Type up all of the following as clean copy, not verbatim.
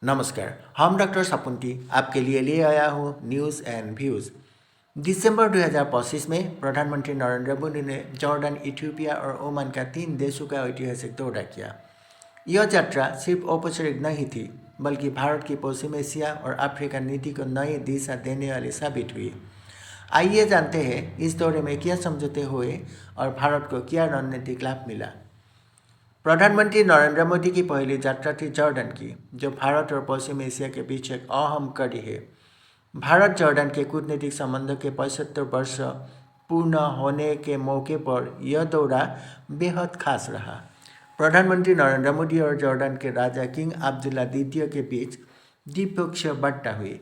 नमस्कार, हम डॉक्टर सपुंटी आपके लिए आया हूँ न्यूज़ एंड व्यूज़। दिसंबर 2025 में प्रधानमंत्री नरेंद्र मोदी ने जॉर्डन, इथियोपिया और ओमान का 3 देशों का ऐतिहासिक दौरा किया। यह यात्रा सिर्फ औपचारिक नहीं थी, बल्कि भारत की पश्चिम एशिया और अफ्रीका नीति को नई दिशा देने वाली साबित हुई। आइए जानते हैं इस दौरे में क्या समझौते हुए और भारत को क्या रणनीतिक लाभ मिला। प्रधानमंत्री नरेंद्र मोदी की पहली यात्रा थी जॉर्डन की, जो भारत और पश्चिम एशिया के बीच एक अहम कड़ी है। भारत जॉर्डन के कूटनीतिक संबंधों के 75 वर्ष पूर्ण होने के मौके पर यह दौरा बेहद खास रहा। प्रधानमंत्री नरेंद्र मोदी और जॉर्डन के राजा किंग अब्दुल्ला द्वितीय के बीच द्विपक्षीय वार्ता हुई।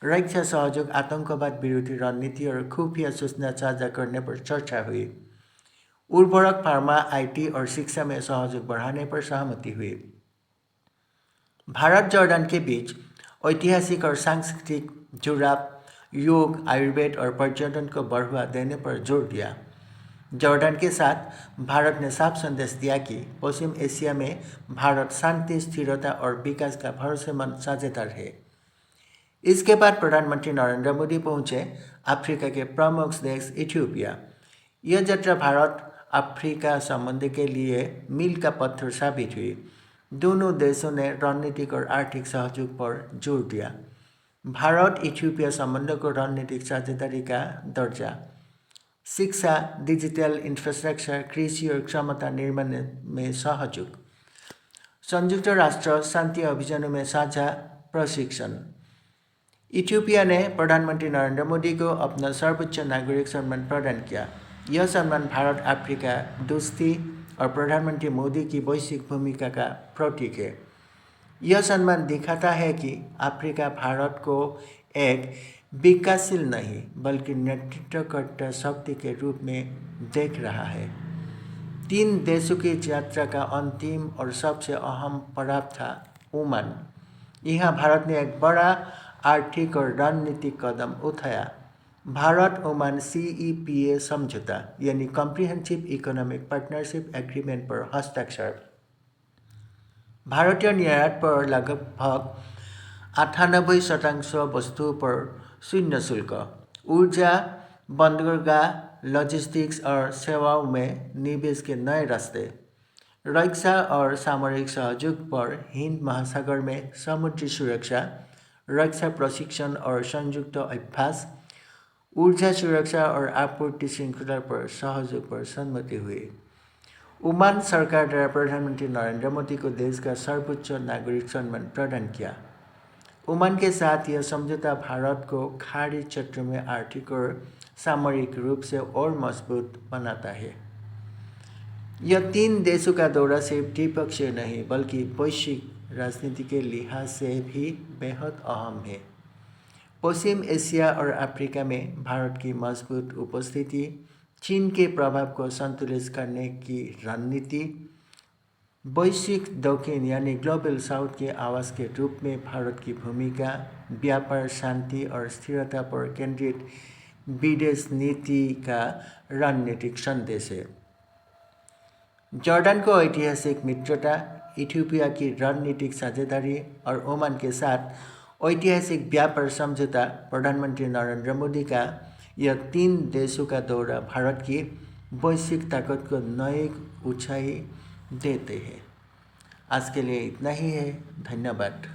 रक्षा सहयोग, आतंकवाद विरोधी रणनीति और खुफिया सूचना साझा करने पर चर्चा हुई। उर्वरक, फार्मा, आईटी और शिक्षा में सहयोग बढ़ाने पर सहमति हुई। भारत जॉर्डन के बीच ऐतिहासिक और सांस्कृतिक जुड़ाव, योग, आयुर्वेद और पर्यटन को बढ़ावा देने पर जोर दिया। जॉर्डन के साथ भारत ने साफ संदेश दिया कि पश्चिम एशिया में भारत शांति, स्थिरता और विकास का भरोसेमंद साझेदार है। इसके बाद प्रधानमंत्री नरेंद्र मोदी पहुंचे अफ्रीका के प्रमुख देश इथियोपिया। यह यात्रा भारत अफ्रीका संबंध के लिए मील का पत्थर साबित हुई। दोनों देशों ने रणनीतिक और आर्थिक सहयोग पर जोर दिया। भारत इथियोपिया संबंधों को रणनीतिक साझेदारी का दर्जा, शिक्षा, डिजिटल इंफ्रास्ट्रक्चर, कृषि और क्षमता निर्माण में सहयोग, संयुक्त राष्ट्र शांति अभियानों में साझा प्रशिक्षण। इथियोपिया ने प्रधानमंत्री नरेंद्र मोदी को अपना सर्वोच्च नागरिक सम्मान प्रदान किया। यह सम्मान भारत अफ्रीका दोस्ती और प्रधानमंत्री मोदी की वैश्विक भूमिका का प्रतीक है। यह सम्मान दिखाता है कि अफ्रीका भारत को एक विकासशील नहीं बल्कि नेतृत्वकर्ता शक्ति के रूप में देख रहा है। 3 देशों की यात्रा का अंतिम और सबसे अहम पड़ाव था ओमान। यहाँ भारत ने एक बड़ा आर्थिक और रणनीतिक कदम उठाया। भारत ओमान CEPA समझौता यानी कॉम्प्रिहेंसिव इकोनॉमिक पार्टनरशिप एग्रीमेंट पर हस्ताक्षर। भारतीय निर्यात पर लगभग 98% वस्तुओं पर शून्य शुल्क, ऊर्जा, बंदरगाह, लॉजिस्टिक्स और सेवाओं में निवेश के नए रास्ते, रक्षा और सामरिक सहयोग पर हिंद महासागर में समुद्री सुरक्षा, रक्षा प्रशिक्षण और संयुक्त अभ्यास, ऊर्जा सुरक्षा और आपूर्ति श्रृंखला पर सहयोग पर सहमति हुई। ओमान सरकार द्वारा प्रधानमंत्री नरेंद्र मोदी को देश का सर्वोच्च नागरिक सम्मान प्रदान किया। ओमान के साथ यह समझौता भारत को खाड़ी क्षेत्र में आर्थिक और सामरिक रूप से और मजबूत बनाता है। यह 3 देशों का दौरा सिर्फ द्विपक्षीय नहीं बल्कि वैश्विक राजनीति के लिहाज से भी बेहद अहम है। पश्चिम एशिया और अफ्रीका में भारत की मजबूत उपस्थिति, चीन के प्रभाव को संतुलित करने की रणनीति, वैश्विक दक्षिण यानी ग्लोबल साउथ के आवाज के रूप में भारत की भूमिका, व्यापार, शांति और स्थिरता पर केंद्रित विदेश नीति का रणनीतिक संदेश है। जॉर्डन को ऐतिहासिक मित्रता, इथियोपिया की रणनीतिक साझेदारी और ओमान के साथ ऐतिहासिक व्यापार समझौता। प्रधानमंत्री नरेंद्र मोदी का यह 3 देशों का दौरा भारत की वैश्विक ताकत को नई ऊंचाई देते हैं। आज के लिए इतना ही है। धन्यवाद।